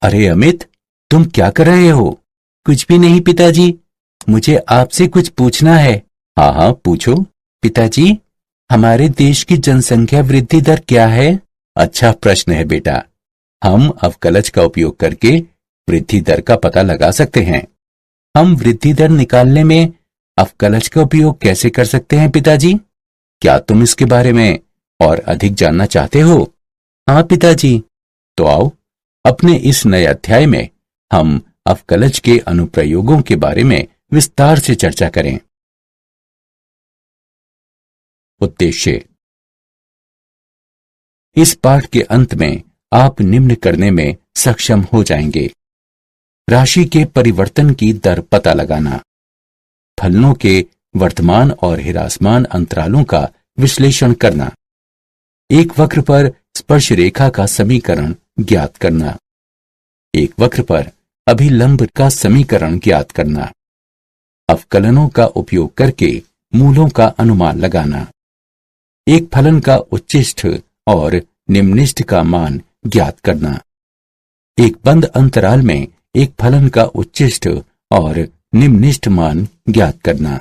अरे अमित, तुम क्या कर रहे हो? कुछ भी नहीं पिताजी, मुझे आपसे कुछ पूछना है। हाँ हाँ, पूछो। पिताजी, हमारे देश की जनसंख्या वृद्धि दर क्या है? अच्छा प्रश्न है बेटा। हम अवकलज का उपयोग करके वृद्धि दर का पता लगा सकते हैं। हम वृद्धि दर निकालने में अवकलज का उपयोग कैसे कर सकते हैं पिताजी? क्या तुम इसके बारे में और अधिक जानना चाहते हो? हाँ पिताजी। तो आओ, अपने इस नए अध्याय में हम अवकलज के अनुप्रयोगों के बारे में विस्तार से चर्चा करें। उद्देश्य। इस पाठ के अंत में आप निम्न करने में सक्षम हो जाएंगे। राशि के परिवर्तन की दर पता लगाना, फलनों के वर्तमान और ह्रासमान अंतरालों का विश्लेषण करना, एक वक्र पर स्पर्श रेखा का समीकरण ज्ञात करना, एक वक्र पर अभिलंब का समीकरण ज्ञात करना, अवकलनों का उपयोग करके मूलों का अनुमान लगाना, एक फलन का उच्चिष्ठ और निम्निष्ठ का मान ज्ञात करना, एक बंद अंतराल में एक फलन का उच्चिष्ठ और निम्निष्ठ मान ज्ञात करना।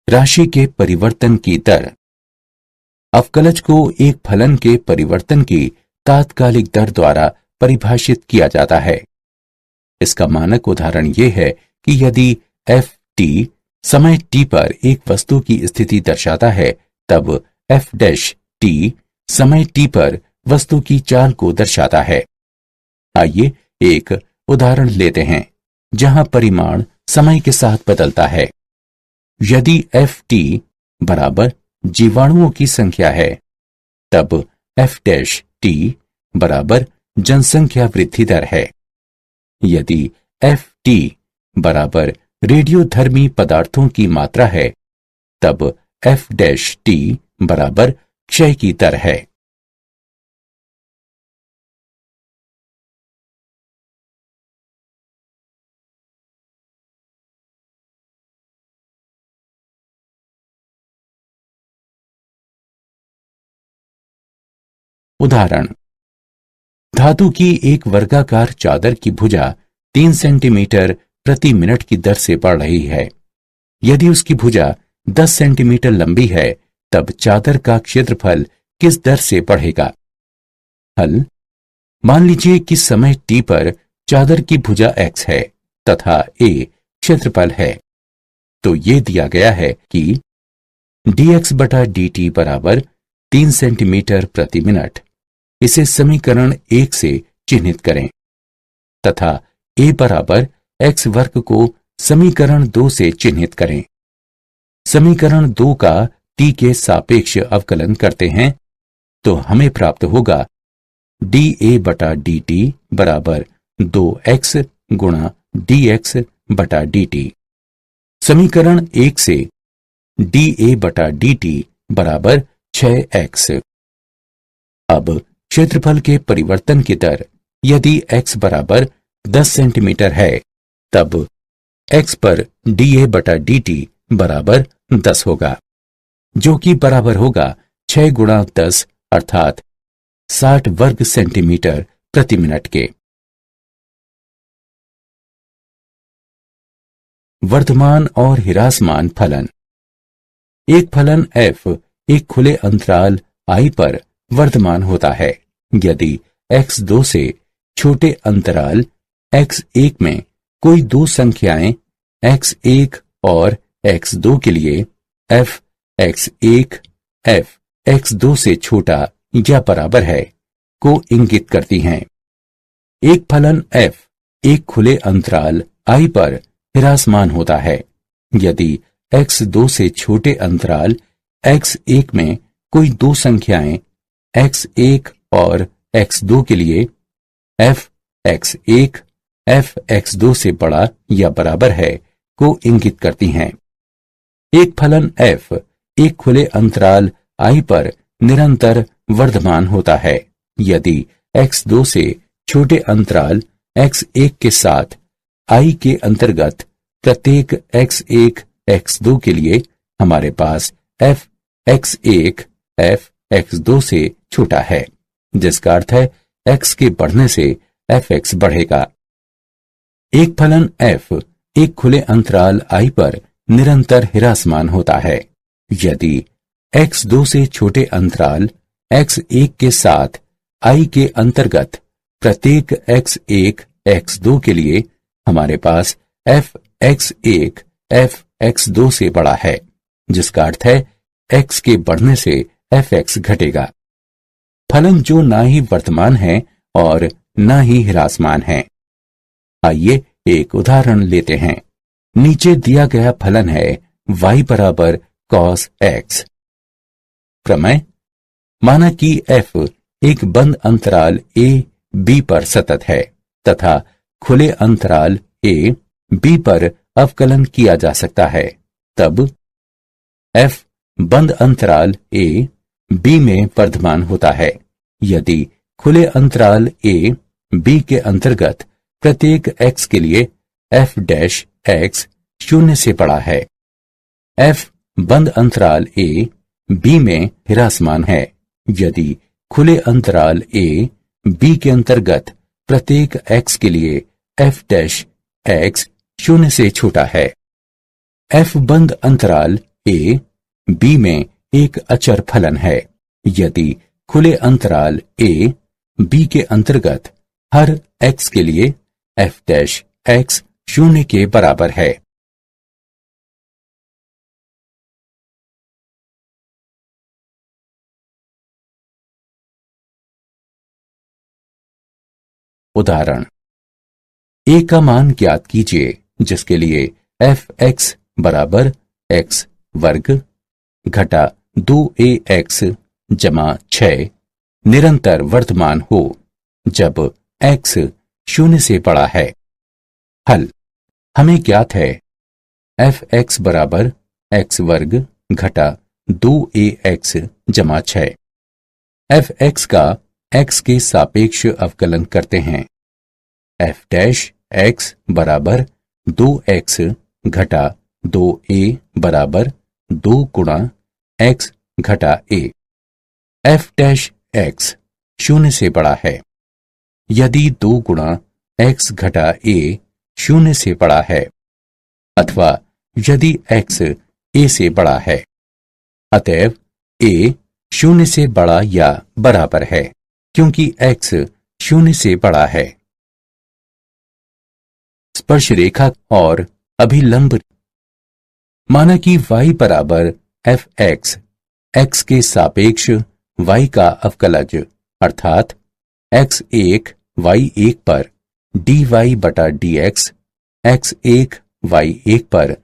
राशि के परिवर्तन की दर। अवकलज को एक फलन के परिवर्तन की तात्कालिक दर द्वारा परिभाषित किया जाता है। इसका मानक उदाहरण यह है कि यदि एफ टी समय टी पर एक वस्तु की स्थिति दर्शाता है, तब एफ डैश टी समय टी पर वस्तु की चाल को दर्शाता है। आइए एक उदाहरण लेते हैं जहां परिमाण समय के साथ बदलता है। यदि एफ टी बराबर जीवाणुओं की संख्या है, तब एफ डैश टी बराबर जनसंख्या वृद्धि दर है। यदि एफ टी बराबर रेडियोधर्मी पदार्थों की मात्रा है, तब एफ डैश टी बराबर क्षय की दर है। उदाहरण। धातु की एक वर्गाकार चादर की भुजा 3 सेंटीमीटर प्रति मिनट की दर से बढ़ रही है। यदि उसकी भुजा 10 सेंटीमीटर लंबी है, तब चादर का क्षेत्रफल किस दर से बढ़ेगा? हल। मान लीजिए कि समय t पर चादर की भुजा x है तथा a क्षेत्रफल है। तो ये दिया गया है कि dx बटा dt बराबर 3 सेंटीमीटर प्रति मिनट। इसे समीकरण 1 से चिन्हित करें तथा a बराबर x वर्ग को समीकरण 2 से चिन्हित करें। समीकरण 2 का t के सापेक्ष अवकलन करते हैं तो हमें प्राप्त होगा dA बटा dt बराबर 2x गुणा dx बटा dt। समीकरण 1 से dA बटा dt बराबर 6x। अब क्षेत्रफल के परिवर्तन की दर। यदि x बराबर 10 सेंटीमीटर है, तब x पर dA बटा dt बराबर 10 होगा, जो कि बराबर होगा 6 गुणा 10 अर्थात 60 वर्ग सेंटीमीटर प्रति मिनट के। वर्धमान और ह्रासमान फलन। एक फलन f एक खुले अंतराल I पर वर्धमान होता है। यदि x2 से छोटे अंतराल x1 में कोई दो संख्याएं x1 और x2 के लिए f x1 f x2 से छोटा या बराबर है को इंगित करती हैं। एक फलन f एक खुले अंतराल I पर ह्रासमान होता है। यदि x2 से छोटे अंतराल x1 में कोई दो संख्याएं x1 और x2 के लिए f x1 f x2 से बड़ा या बराबर है को इंगित करती हैं। एक फलन f एक खुले अंतराल I पर निरंतर वर्धमान होता है। यदि x2 से छोटे अंतराल x1 के साथ I के अंतर्गत प्रत्येक x1 x2 के लिए हमारे पास f x1 f x2 से छोटा है, जिसका अर्थ है x के बढ़ने से fx बढ़ेगा। एक फलन f एक खुले अंतराल i पर निरंतर ह्रासमान होता है। यदि x2 से छोटे अंतराल x1 के साथ i के अंतर्गत प्रत्येक x1 x2 के लिए हमारे पास fx1 fx2 से बड़ा है, जिसका अर्थ है x के बढ़ने से fx घटेगा। फलन जो ना ही वर्तमान है और ना ही ह्रासमान है। आइए एक उदाहरण लेते हैं। नीचे दिया गया फलन है y बराबर cos x। प्रमेय: माना कि f एक बंद अंतराल a b पर सतत है तथा खुले अंतराल a b पर अवकलन किया जा सकता है, तब f बंद अंतराल a b में वर्धमान होता है यदि खुले अंतराल a b के अंतर्गत प्रत्येक x के लिए f डैश x 0 से बड़ा है। f बंद अंतराल a b में ह्रासमान है यदि खुले अंतराल a b के अंतर्गत प्रत्येक x के लिए f डैश x 0 से छोटा है। f बंद अंतराल a b में एक अचर फलन है यदि खुले अंतराल a b के अंतर्गत हर x के लिए f डैश x 0 के बराबर है। उदाहरण: a का मान ज्ञात कीजिए जिसके लिए fx बराबर x वर्ग घटा 2ax जमा 6 निरंतर वर्तमान हो जब x 0 से बड़ा है। हल: हमें ज्ञात है fx बराबर x वर्ग घटा 2ax जमा 6। fx का x के सापेक्ष अवकलन करते हैं। f डैश x बराबर 2x घटा 2a बराबर 2 गुणा x घटा a। f डैश x 0 से बड़ा है यदि 2 गुणा x घटा a 0 से बड़ा है अथवा यदि x a से बड़ा है। अतएव a 0 से बड़ा या बराबर है क्योंकि x 0 से बड़ा है। स्पर्श रेखा और अभिलंब: माना कि y बराबर fx x के सापेक्ष y का अवकलज अर्थात x1 y1 पर dy बटा dx x1 y1 पर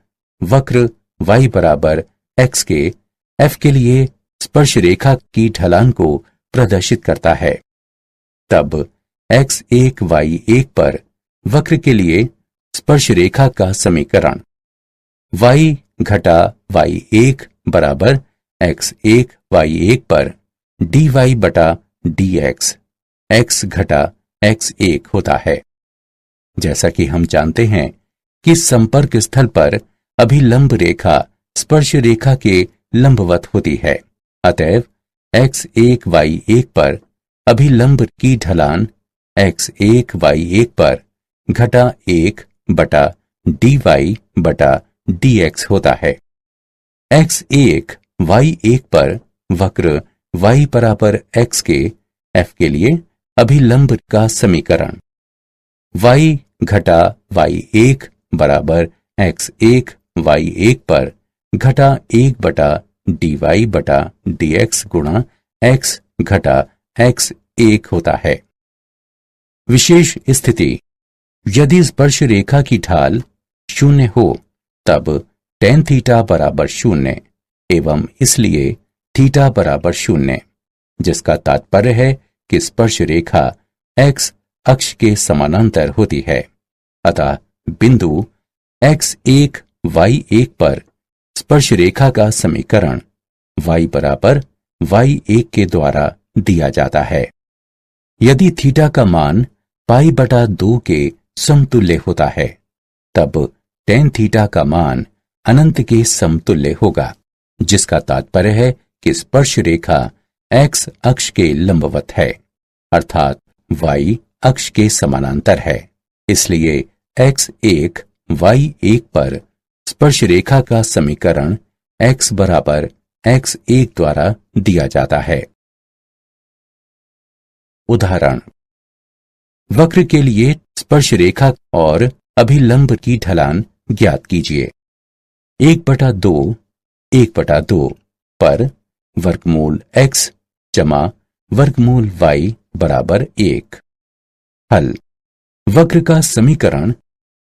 वक्र y बराबर x के f के लिए स्पर्श रेखा की ढलान को प्रदर्शित करता है, तब x1 y1 पर वक्र के लिए स्पर्श रेखा का समीकरण y घटा y1 बराबर x1 y1 पर dy बटा dx x घटा x1 होता है। जैसा कि हम जानते हैं कि संपर्क स्थल पर अभिलंब रेखा स्पर्श रेखा के लंबवत होती है, अतएव x1 y1 पर अभिलंब की ढलान x1 y1 पर घटा 1 बटा dy बटा dx होता है। x1 y1 पर वक्र y बराबर x के f के लिए अभिलंब का समीकरण y घटा y1 बराबर x1 y1 पर घटा 1 बटा dy बटा dx गुणा x घटा x1 होता है। विशेष स्थिति: यदि स्पर्श रेखा की ढाल 0 हो तब tan थीटा बराबर 0 एवं इसलिए थीटा बराबर 0, जिसका तात्पर्य है कि स्पर्श रेखा x अक्ष के समानांतर होती है। अतः बिंदु x1 y1 पर स्पर्श रेखा का समीकरण y बराबर y1 के द्वारा दिया जाता है। यदि थीटा का मान पाई बटा 2 के समतुल्य होता है तब tan थीटा का मान अनंत के समतुल्य होगा, जिसका तात्पर्य है कि स्पर्श रेखा x अक्ष के लंबवत है, अर्थात y अक्ष के समानांतर है, इसलिए x1 y1 पर स्पर्श रेखा का समीकरण x बराबर x1 द्वारा दिया जाता है। उदाहरण, वक्र के लिए स्पर्श रेखा और अभिलंब की ढलान ज्ञात कीजिए। 1/2 पर वर्गमूल x जमा वर्गमूल y बराबर 1। हल, वक्र का समीकरण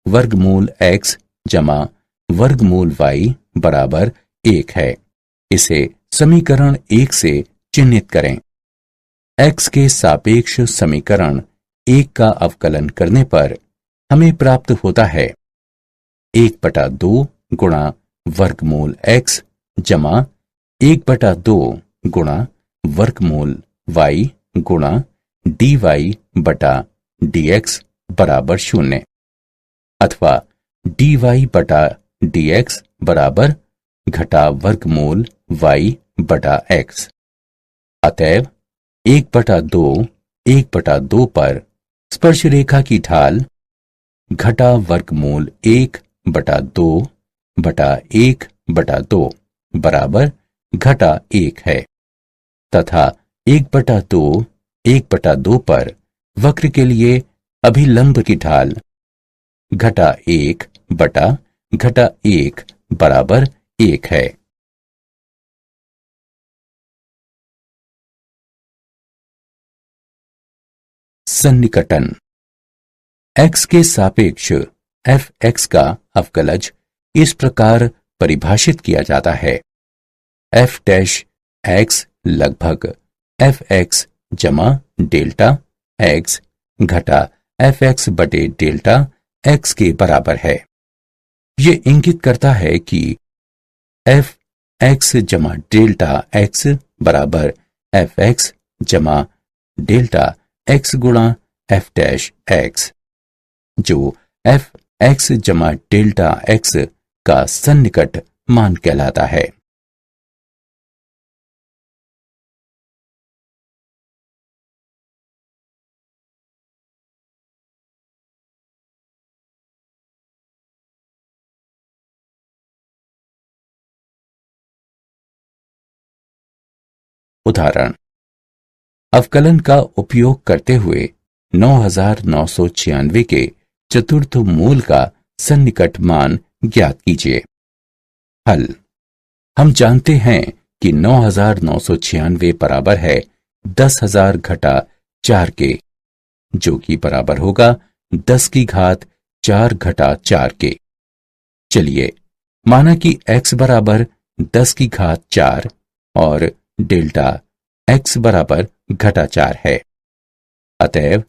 वर्गमूल x जमा वर्गमूल y बराबर 1 है। इसे समीकरण 1 से चिह्नित करें। x के सापेक्ष समीकरण 1 का अवकलन करने पर हमें प्राप्त होता है 1/2 गुणा वर्गमूल x जमा 1/2 गुणा वर्गमूल y गुणा dy बटा dx बराबर 0, अथवा dy बटा dx बराबर घटा वर्गमूल y बटा x। अतएव 1/2 पर स्पर्श रेखा की ढाल घटा वर्गमूल 1/2 बटा 1/2 बराबर घटा 1 है, तथा 1/2 पर वक्र के लिए अभिलंब की ढाल घटा 1 बटा घटा 1 बराबर 1 है। सन्निकटन, x के सापेक्ष fx का अवकलज इस प्रकार परिभाषित किया जाता है। f डैश x लगभग fx जमा डेल्टा x घटा fx बटे डेल्टा x के बराबर है। ये इंगित करता है कि fx जमा डेल्टा x बराबर fx जमा डेल्टा x गुणा f डैश x, जो fx जमा डेल्टा x का सन्निकट मान कहलाता है। उदाहरण, अवकलन का उपयोग करते हुए 9996 के चतुर्थ मूल का सन्निकट मान ज्ञात कीजिए। हल, हम जानते हैं कि 9996 बराबर है 10,000 घटा 4 के, जो कि बराबर होगा 10 की घात 4 घटा 4 के। चलिए माना कि x बराबर 10 की घात 4 और डेल्टा x बराबर घटा 4 है। अतएव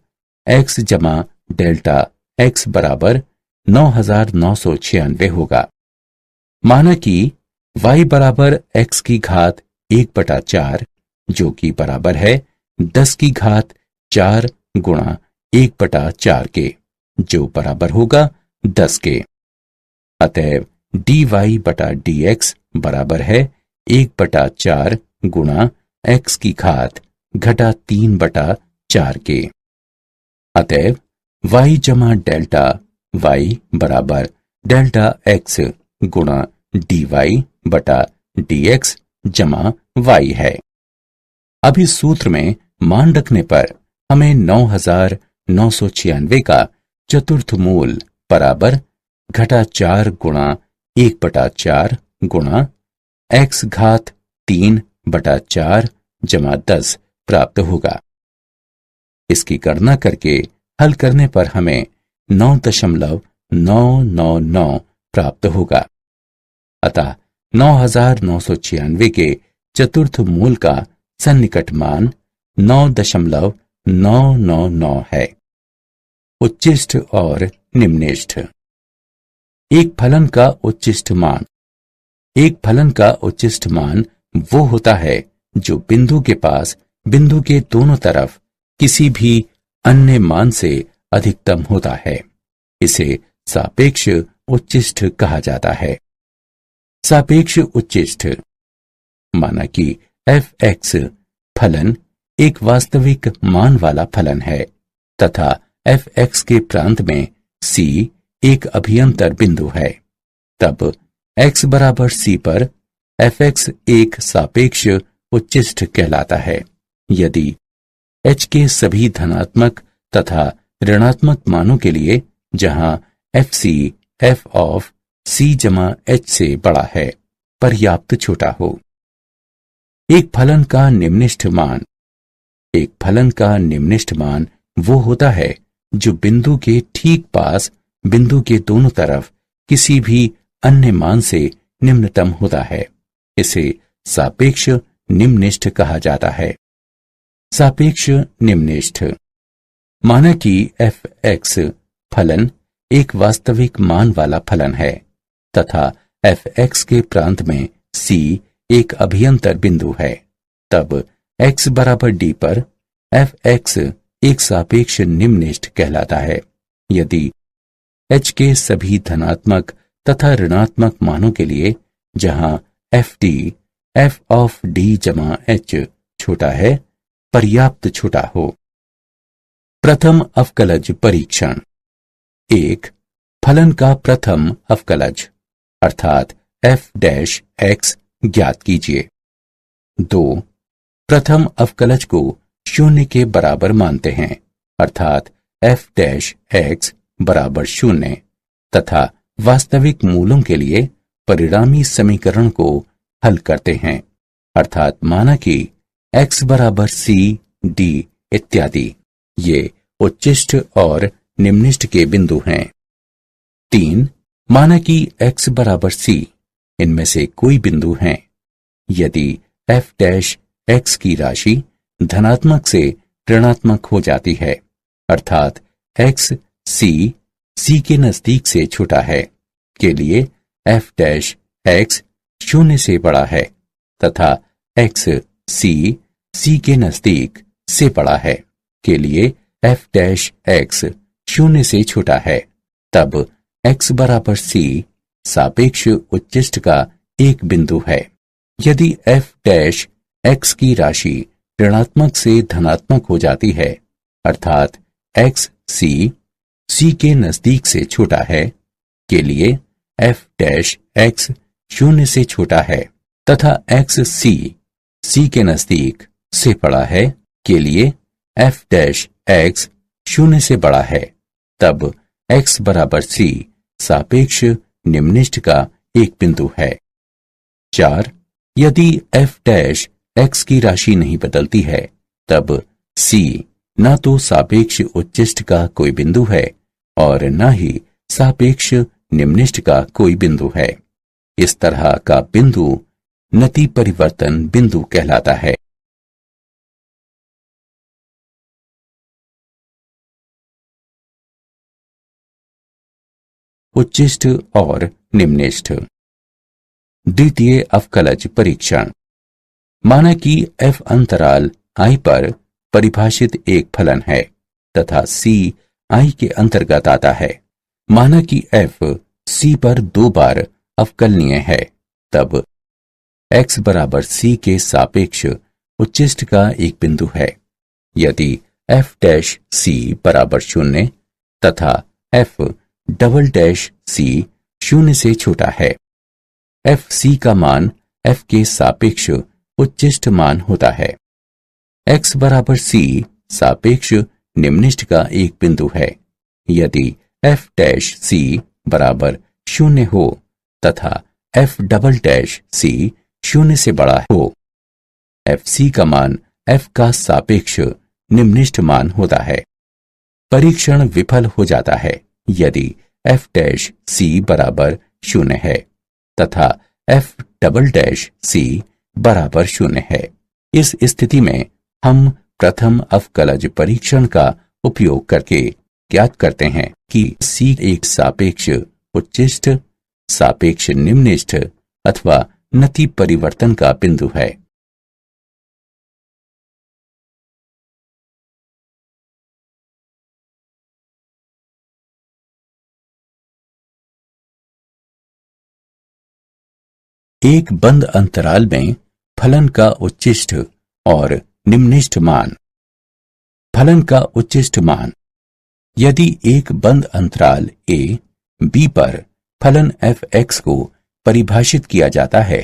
x जमा डेल्टा x बराबर 9996 होगा। माना कि y बराबर x की घात 1/4, जो कि बराबर है 10 की घात 4 गुणा 1/4 के, जो बराबर होगा 10 के। अतएव dy बटा dx बराबर है 1/4 गुणा x की घात घटा 3/4 के। अतएव y जमा डेल्टा y बराबर डेल्टा x गुणा dy बटा dx जमा y है। अब इस सूत्र में मान रखने पर हमें 9996 का चतुर्थ मूल बराबर घटा 4 गुणा 1/4 गुणा x घात 3/4 जमा 10 प्राप्त होगा। इसकी गणना करके हल करने पर हमें 9.999 प्राप्त होगा। अतः 9996 के चतुर्थ मूल का सन्निकट मान 9.999 है। उच्चिष्ठ और निम्निष्ठ। एक फलन का उच्चिष्ठ मान वो होता है जो बिंदु के पास बिंदु के दोनों तरफ किसी भी अन्य मान से अधिकतम होता है। इसे सापेक्ष उच्चिष्ठ कहा जाता है। सापेक्ष उच्चिष्ठ, माना कि fx फलन एक वास्तविक मान वाला फलन है, तथा fx के प्रांत में c एक अभियंतर बिंदु है, तब x बराबर c पर fx एक सापेक्ष उच्चिष्ट कहलाता है। यदि h के सभी धनात्मक तथा ऋणात्मक मानों के लिए जहां fc f ऑफ c जमा h से बड़ा है पर्याप्त छोटा हो। एक फलन का निम्निष्ठ मान वो होता है जो बिंदु के ठीक पास बिंदु के दोनों तरफ किसी भी अन्य मान से निम्नतम होता है। इसे सापेक्ष निम्निष्ठ कहा जाता है। सापेक्ष निम्निष्ठ माना कि fx फलन एक वास्तविक मान वाला फलन है तथा fx के प्रांत में c एक अभियंतर बिंदु है, तब x बराबर d पर fx एक सापेक्ष निम्निष्ठ कहलाता है। यदि h के सभी धनात्मक तथा ऋणात्मक मानों के लिए जहां ft f ऑफ d जमा h छोटा है पर्याप्त छोटा हो। प्रथम अवकलज परीक्षण। 1. फलन का प्रथम अवकलज अर्थात f डैश x ज्ञात कीजिए। 2. प्रथम अवकलज को शून्य के बराबर मानते हैं अर्थात f डैश x बराबर शून्य तथा वास्तविक मूलों के लिए परिणामी समीकरण को हल करते हैं अर्थात माना कि x बराबर c d इत्यादि ये उच्चिष्ट और निम्निष्ठ के बिंदु हैं। 3. माना कि x बराबर c इनमें से कोई बिंदु हैं। यदि f डैश x की राशि धनात्मक से ऋणात्मक हो जाती है अर्थात x c के नजदीक से छोटा है के लिए f डैश x शून्य से बड़ा है तथा x c के नजदीक से बड़ा है के लिए f डैश x शून्य से छोटा है, तब x बराबर c सापेक्ष उच्चिष्ट का एक बिंदु है। यदि f डैश x की राशि ऋणात्मक से धनात्मक हो जाती है अर्थात x c के नजदीक से छोटा है के लिए f डैश x शून्य से छोटा है तथा x c के नजदीक से बड़ा है के लिए f डैश x शून्य से बड़ा है, तब x बराबर c सापेक्ष निम्निष्ठ का एक बिंदु है। 4. यदि f डैश x की राशि नहीं बदलती है तब c न तो सापेक्ष उच्चिष्ट का कोई बिंदु है और न ही सापेक्ष निम्निष्ठ का कोई बिंदु है। इस तरह का बिंदु नति परिवर्तन बिंदु कहलाता है। उच्चिष्ट और निम्निष्ठ। द्वितीय अवकलज परीक्षण। माना कि f अंतराल i पर परिभाषित एक फलन है तथा c i के अंतर्गत आता है। माना कि f c पर 2 बार अवकलनीय है, तब x बराबर c के सापेक्ष उच्चिष्ट का एक बिंदु है। यदि f डैश c बराबर शून्य तथा f डबल डैश c शून्य से छोटा है, f c का मान f के सापेक्ष उच्चिष्ट मान होता है। x बराबर c सापेक्ष निम्निष्ठ का एक बिंदु है। यदि f डैश c बराबर शून्य हो तथा f डबल डैश c शून्य से बड़ा हो, f c का मान f का सापेक्ष निम्निष्ठ मान होता है। परीक्षण विफल हो जाता है यदि f डैश c बराबर शून्य है तथा f डबल डैश c बराबर शून्य है। इस स्थिति में हम प्रथम अवकलज परीक्षण का उपयोग करके ज्ञात करते हैं कि c एक सापेक्ष उच्चिष्ट, सापेक्ष निम्निष्ठ अथवा नति परिवर्तन का बिंदु है। एक बंद अंतराल में फलन का उच्चिष्ट और निम्निष्ठ मान। फलन का उच्चिष्ट मान यदि एक बंद अंतराल a, b पर फलन f(x) को परिभाषित किया जाता है,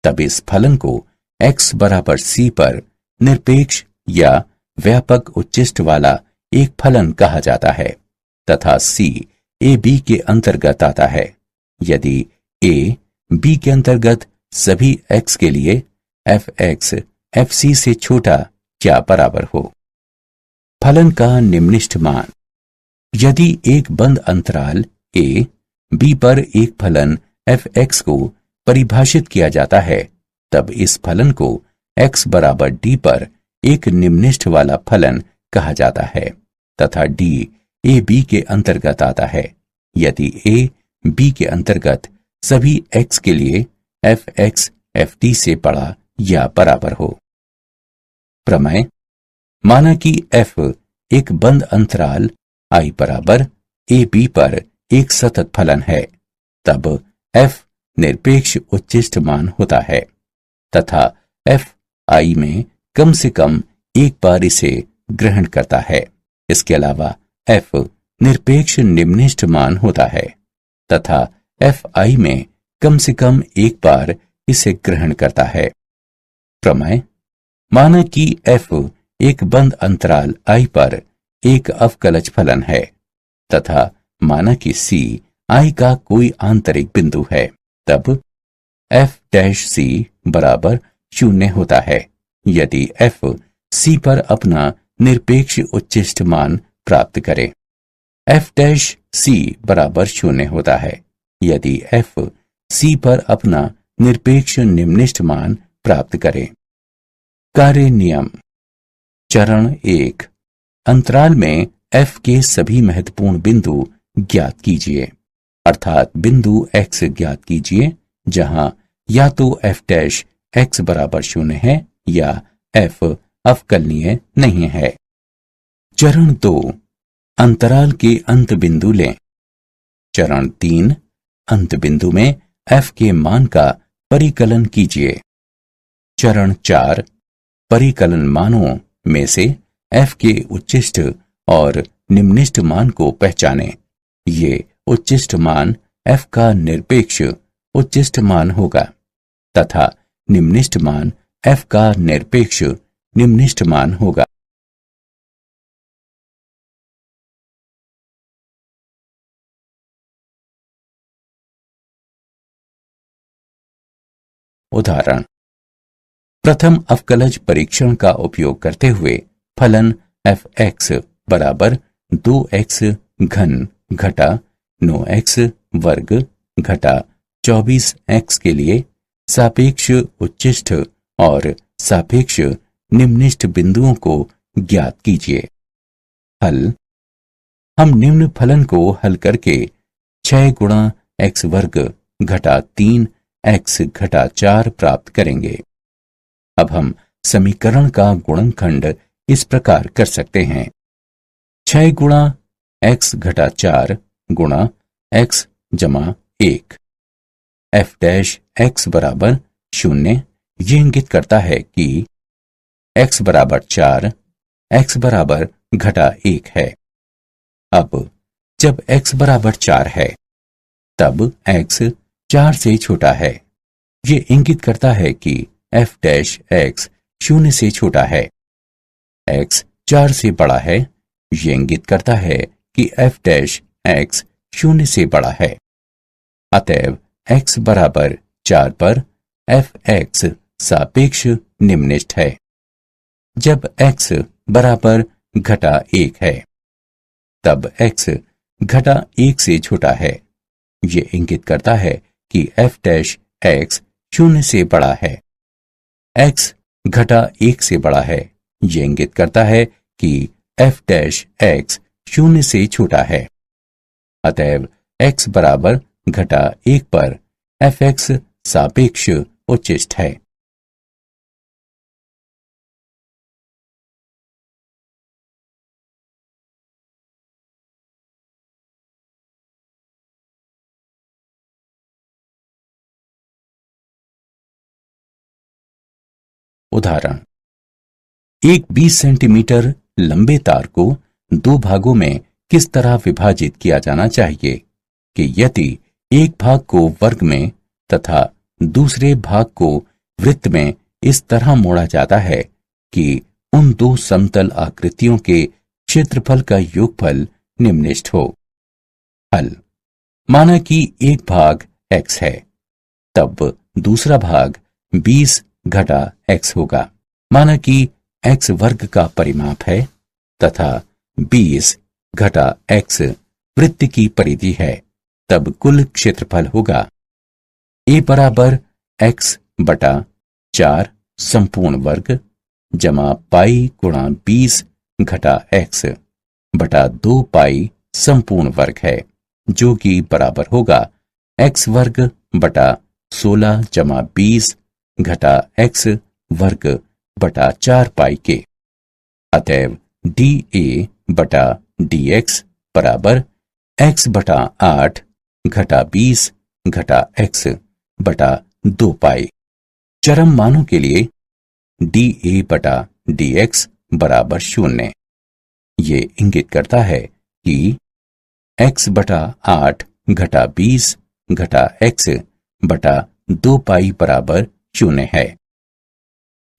तब इस फलन को x बराबर c पर निरपेक्ष या व्यापक उच्चिष्ट वाला एक फलन कहा जाता है तथा c a b के अंतर्गत आता है यदि a b के अंतर्गत सभी x के लिए f(x) fc से छोटा या बराबर हो। फलन का निम्निष्ठ मान। यदि एक बंद अंतराल a b पर एक फलन f(x) को परिभाषित किया जाता है, तब इस फलन को x बराबर d पर एक निम्निष्ठ वाला फलन कहा जाता है तथा d a b के अंतर्गत आता है यदि a b के अंतर्गत सभी x के लिए f(x) ft से बड़ा या बराबर हो। प्रमेय। माना कि f एक बंद अंतराल I बराबर a b पर एक सतत फलन है, तब f निरपेक्ष उच्चिष्ट मान होता है तथा f I में कम से कम एक बार इसे ग्रहण करता है। इसके अलावा f निरपेक्ष निम्निष्ठ मान होता है तथा f I में कम से कम एक बार इसे ग्रहण करता है। प्रमेय। माना कि f एक बंद अंतराल I पर एक अवकलज फलन है तथा माना कि c I का कोई आंतरिक बिंदु है, तब f' c बराबर 0 होता है यदि f c पर अपना निरपेक्ष उच्चिष्ट मान प्राप्त करे। f' बराबर 0 होता है यदि f c पर अपना निरपेक्ष निम्निष्ठ मान प्राप्त करे। कार्य नियम। चरण 1। अंतराल में f के सभी महत्वपूर्ण बिंदु ज्ञात कीजिए, अर्थात बिंदु x ज्ञात कीजिए जहां या तो f' बराबर 0 है या f अवकलनीय नहीं है। चरण 2। अंतराल के अंत बिंदु लें। चरण 3। अंत बिंदु में f के मान का परिकलन कीजिए। चरण 4। परिकलन मानों में से f के उच्चिष्ट और निम्निष्ठ मान को पहचानें। ये उच्चिष्ट मान f का निरपेक्ष उच्चिष्ट मान होगा तथा निम्निष्ठ मान f का निरपेक्ष निम्निष्ठ मान होगा। उदाहरण। प्रथम अवकलज परीक्षण का उपयोग करते हुए फलन f(x) बराबर 2x घन घटा 9x वर्ग घटा 24x के लिए सापेक्ष उच्चिष्ट और सापेक्ष निम्निष्ठ बिंदुओं को ज्ञात कीजिए। हल। हम निम्न फलन को हल करके 6 गुणा x वर्ग घटा 3x घटा 4 प्राप्त करेंगे। अब हम समीकरण का गुणनखंड इस प्रकार कर सकते हैं। 6 गुणा x घटा 4 गुणा x जमा 1। f' बराबर 0 ये इंगित करता है कि x बराबर 4 x बराबर घटा 1 है। अब जब x बराबर 4 है, तब x 4 से छोटा है। ये इंगित करता है कि f' 0 से छोटा है। x 4 से बड़ा है। ये इंगित करता है कि f' 0 से बड़ा है। अतएव x बराबर 4 पर f(x) सापेक्ष निम्निष्ठ है। जब x बराबर घटा 1 है, तब x घटा 1 से छोटा है। ये इंगित करता है कि f' 0 से बड़ा है। x घटा 1 से बड़ा है। ये इंगित करता है कि f' 0 से छोटा है। अतएव x बराबर घटा 1 पर f(x) सापेक्ष उच्चिष्ट है। उदाहरण। एक 20 सेंटीमीटर लंबे तार को 2 भागों में किस तरह विभाजित किया जाना चाहिए कि यदि एक भाग को वर्ग में तथा दूसरे भाग को वृत्त में इस तरह मोड़ा जाता है कि उन दो समतल आकृतियों के क्षेत्रफल का योगफल निम्नलिखित हो। हल। माना कि एक भाग x है, तब दूसरा भाग 20 घटा x होगा। माना कि x वर्ग का परिमाप है तथा 20 घटा x वृत्त की परिधि है, तब कुल क्षेत्रफल होगा a बराबर x बटा 4 संपूर्ण वर्ग जमा पाई गुणा 20 घटा x बटा 2 पाई संपूर्ण वर्ग है, जो कि बराबर होगा x वर्ग बटा 16 जमा 20 घटा x वर्ग बटा 4 पाई के। अतएव dA बटा dx बराबर x बटा 8 घटा 20 घटा x बटा 2 पाई। चरम मानों के लिए dA बटा dx बराबर 0। ये इंगित करता है कि x बटा 8 घटा 20 घटा x बटा 2 पाई बराबर 0 है।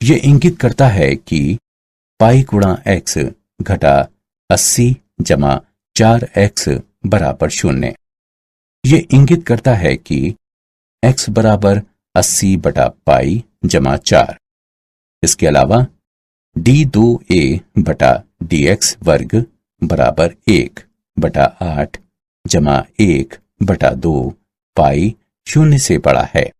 ये इंगित करता है कि पाई गुणा x घटा 80 जमा 4x बराबर 0। ये इंगित करता है कि x बराबर 80 बटा पाई जमा 4। इसके अलावा d2a बटा dx वर्ग बराबर 1 बटा 8 जमा 1 बटा 2 पाई 0 से बड़ा है।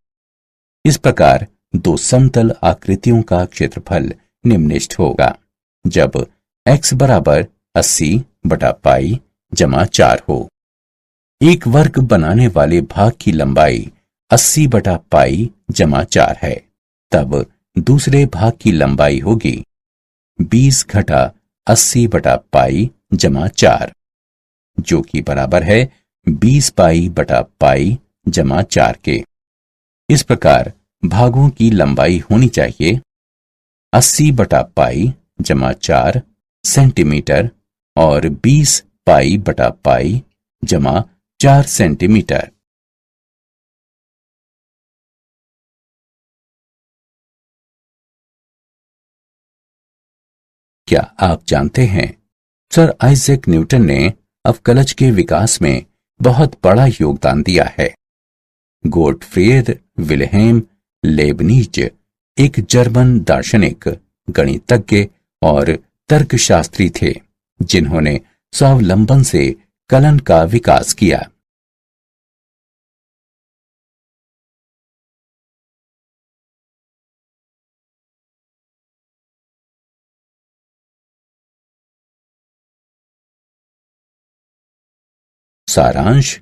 इस प्रकार दो समतल आकृतियों का क्षेत्रफल निम्नलिखित होगा जब x बराबर 80 बटा पाई जमा 4 हो। एक वर्ग बनाने वाले भाग की लंबाई 80 बटा पाई जमा 4 है, तब दूसरे भाग की लंबाई होगी 20 घटा 80 बटा पाई जमा 4, जो कि बराबर है 20 पाई बटा पाई जमा 4 के। इस प्रकार भागों की लंबाई होनी चाहिए 80 बटा पाई जमा 4 सेंटीमीटर और 20 पाई बटा पाई जमा 4 सेंटीमीटर। क्या आप जानते हैं सर आइजैक न्यूटन ने अवकलज के विकास में बहुत बड़ा योगदान दिया है। गोटफ्रीड विल्हेम लेबनिज एक जर्मन दार्शनिक, गणितज्ञ और तर्कशास्त्री थे जिन्होंने स्वावलंबन से कलन का विकास किया। सारांश।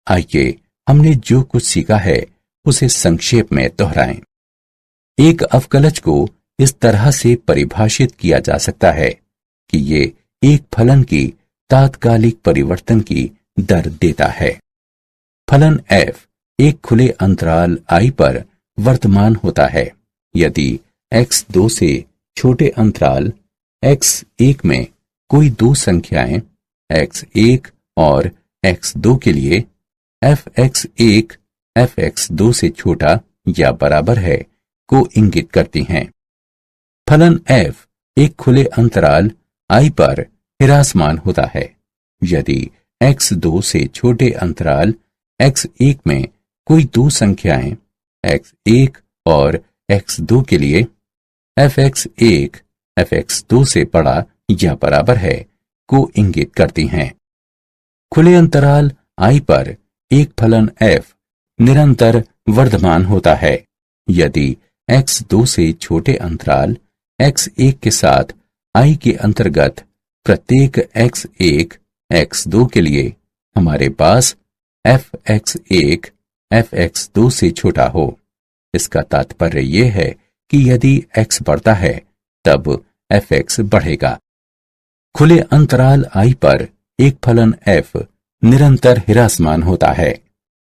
आइए हमने जो कुछ सीखा है उसे संक्षेप में दोहराएं। एक अवकलज को इस तरह से परिभाषित किया जा सकता है कि ये एक फलन की तात्कालिक परिवर्तन की दर देता है। फलन f एक खुले अंतराल i पर वर्तमान होता है यदि x2 से छोटे अंतराल x1 में कोई दो संख्याएं x1 और x2 के लिए fx1 fx2 से छोटा या बराबर है को इंगित करती हैं। फलन f एक खुले अंतराल i पर हिरासमान होता है यदि x2 से छोटे अंतराल x1 में कोई दो संख्याएं x1 और x2 के लिए fx1 fx2 से बड़ा या बराबर है को इंगित करती हैं। खुले अंतराल i पर एक फलन f निरंतर वर्धमान होता है यदि x2 से छोटे अंतराल x1 के साथ i के अंतर्गत प्रत्येक x1 x2 के लिए हमारे पास fx1 fx2 से छोटा हो। इसका तात्पर्य यह है कि यदि x बढ़ता है तब fx बढ़ेगा। खुले अंतराल i पर एक फलन f निरंतर हिरासमान होता है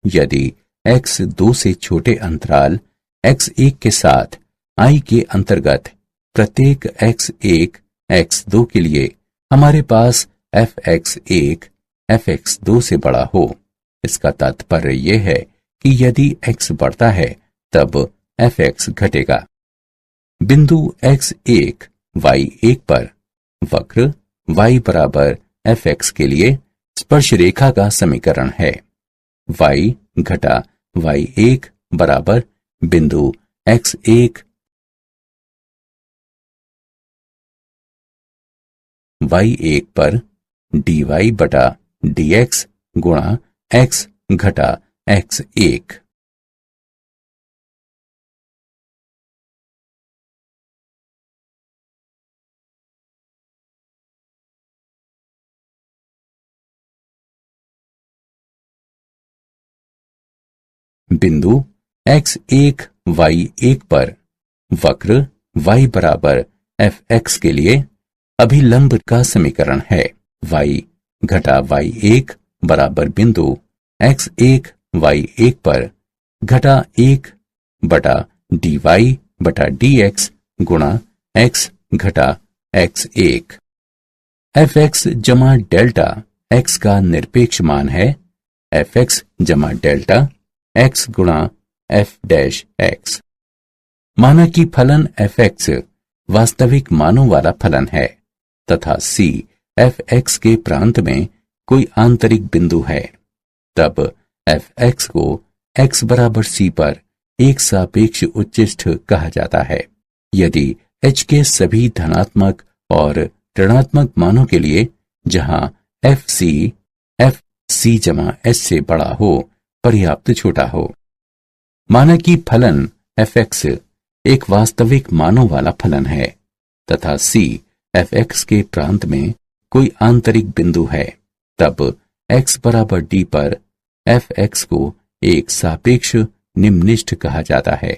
यदि x2 से छोटे अंतराल x1 के साथ i के अंतर्गत प्रत्येक x1 x2 के लिए हमारे पास fx1 fx2 से बड़ा हो। इसका तात्पर्य यह है कि यदि x बढ़ता है तब fx घटेगा। बिंदु x1 y1 पर वक्र y बराबर fx के लिए स्पर्श रेखा का समीकरण है। y घटा y1 बराबर बिंदु x1 y1 पर dy बटा dx गुणा x घटा x1। बिंदु x1 y1 पर वक्र y बराबर fx के लिए अभिलंब का समीकरण है। y घटा y1 बराबर बिंदु x1 y1 पर घटा 1 बटा dy बटा dx गुणा x घटा x1। fx जमा डेल्टा x का निरपेक्ष मान है fx जमा डेल्टा x गुणा f डैश x। माना कि फलन fx वास्तविक मानों वाला फलन है तथा c fx के प्रांत में कोई आंतरिक बिंदु है, तब fx को x बराबर c पर एक सापेक्ष उच्चिष्ठ कहा जाता है। यदि h के सभी धनात्मक और ऋणात्मक मानों के लिए जहां fc जमा h से बड़ा हो पर्याप्त छोटा हो। माना कि फलन fx एक वास्तविक मानों वाला फलन है तथा c fx के प्रांत में कोई आंतरिक बिंदु है, तब x बराबर d पर fx को एक सापेक्ष निम्निष्ठ कहा जाता है।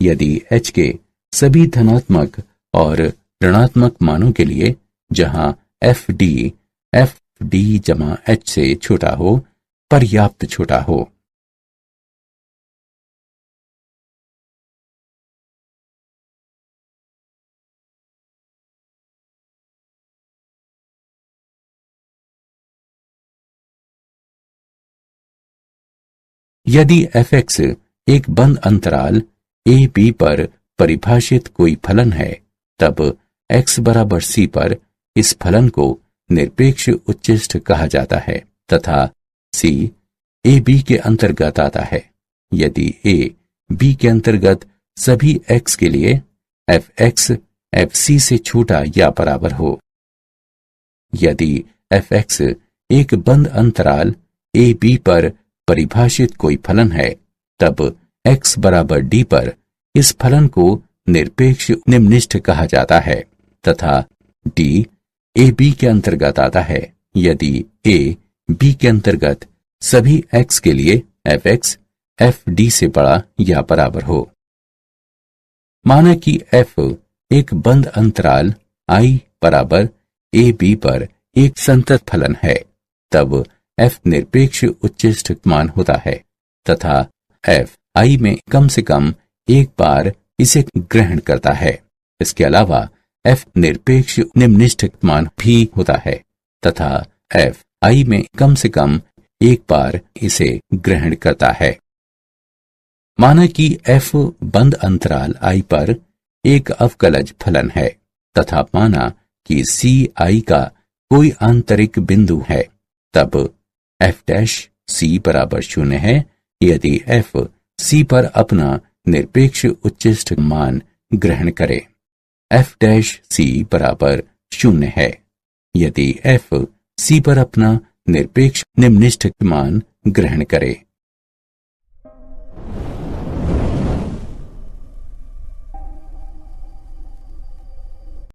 यदि h के सभी धनात्मक और ऋणात्मक मानों के लिए जहां fd जमा h से छोटा हो पर्याप्त छोटा हो। यदि fx एक बंद अंतराल a b पर परिभाषित कोई फलन है, तब x बराबर c पर इस फलन को निरपेक्ष उच्चिष्ठ कहा जाता है तथा c a b के अंतर्गत आता है। यदि a b के अंतर्गत सभी x के लिए fx fc से छोटा या बराबर हो। यदि fx एक बंद अंतराल a b पर परिभाषित कोई फलन है, तब x बराबर d पर इस फलन को निरपेक्ष निम्निष्ठ कहा जाता है तथा d a b के अंतर्गत आता है। यदि a b के अंतर्गत सभी x के लिए fx fd से बड़ा या बराबर हो। माना कि f एक बंद अंतराल I बराबर a b पर एक संतत फलन है, तब f निरपेक्ष उच्चिष्ठ मान होता है तथा f I में कम से कम एक बार इसे ग्रहण करता है। इसके अलावा f निरपेक्ष निम्निष्ठ मान भी होता है तथा f I में कम से कम एक बार इसे ग्रहण करता है। माना कि f बंद अंतराल I पर एक अवकलज फलन है तथा माना कि c I का कोई आंतरिक बिंदु है, तब f डैश c बराबर 0 है यदि f c पर अपना निरपेक्ष उच्चिष्ठ मान ग्रहण करे। f डैश c बराबर 0 है यदि f c पर अपना निरपेक्ष निम्निष्ठ मान ग्रहण करे।